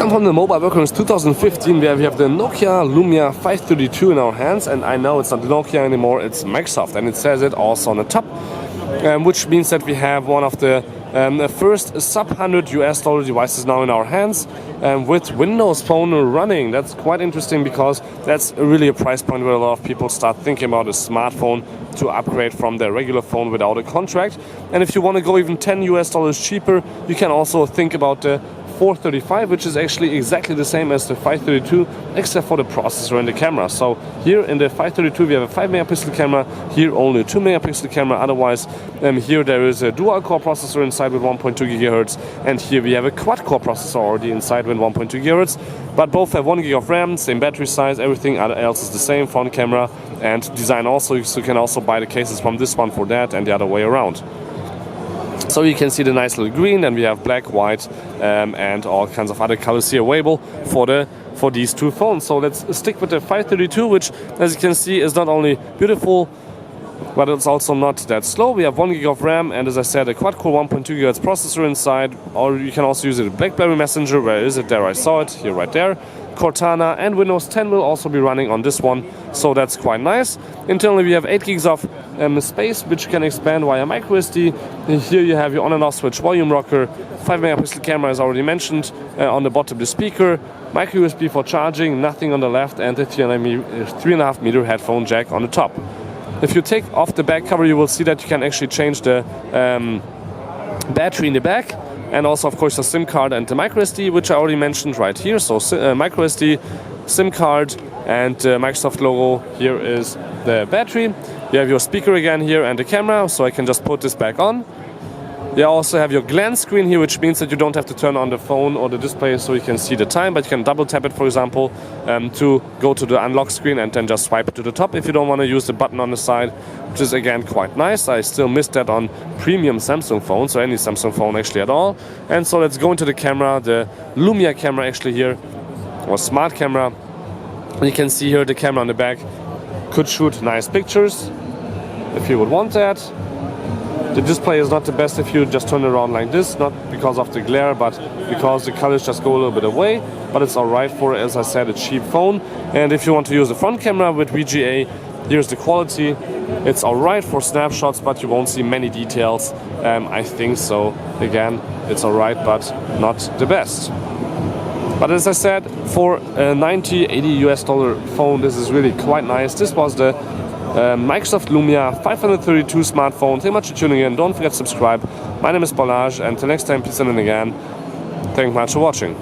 I'm from the Mobile Workers 2015, where we have the Nokia Lumia 532 in our hands, and I know it's not Nokia anymore, it's Microsoft, and it says it also on the top, which means that we have one of the first sub $100 devices now in our hands, with Windows Phone running. That's quite interesting because that's really a price point where a lot of people start thinking about a smartphone to upgrade from their regular phone without a contract. And if you want to go even $10 cheaper, you can also think about the 435, which is actually exactly the same as the 532, except for the processor and the camera. So here in the 532 we have a 5 megapixel camera, here only a 2 megapixel camera. Otherwise, here there is a dual core processor inside with 1.2 gigahertz, and here we have a quad core processor already inside with 1.2 gigahertz. But both have 1 gig of RAM, same battery size, everything else is the same, front camera and design also. So you can also buy the cases from this one for that and the other way around. So you can see the nice little green, and we have black, white, and all kinds of other colors here available for these two phones. So let's stick with the 532, which, as you can see, is not only beautiful, but it's also not that slow. We have 1 gig of RAM, and as I said, a quad-core 1.2 GHz processor inside. Or you can also use it with BlackBerry Messenger. Where is it? There, I saw it here, right there. Cortana and Windows 10 will also be running on this one, so that's quite nice. Internally we have 8 gigs of space, which can expand via microSD. Here you have your on and off switch volume rocker, 5 megapixel camera as already mentioned, on the bottom the speaker, micro USB for charging, nothing on the left, and a 3.5 meter headphone jack on the top. If you take off the back cover, you will see that you can actually change the battery in the back, and also of course the SIM card and the microSD, which I already mentioned right here. So microSD, SIM card, and Microsoft logo. Here is the battery. You have your speaker again here and the camera, so I can just put this back on. You also have your glance screen here, which means that you don't have to turn on the phone or the display so you can see the time, but you can double tap it, for example, to go to the unlock screen and then just swipe it to the top if you don't want to use the button on the side, which is again quite nice. I still miss that on premium Samsung phones, or any Samsung phone actually at all. And so let's go into the camera, the Lumia camera actually here, or smart camera. You can see here the camera on the back could shoot nice pictures if you would want that. The display is not the best if you just turn it around like this, not because of the glare, but because the colors just go a little bit away. But it's alright for, as I said, a cheap phone. And if you want to use the front camera with VGA, here's the quality. It's alright for snapshots, but you won't see many details, I think. So again, it's alright, but not the best. But as I said, for a $90–80 phone, this is really quite nice. This was the Microsoft Lumia 532 smartphone. Thank you much for tuning in. Don't forget to subscribe. My name is Balazs, and until next time, peace and again. Thank you much for watching.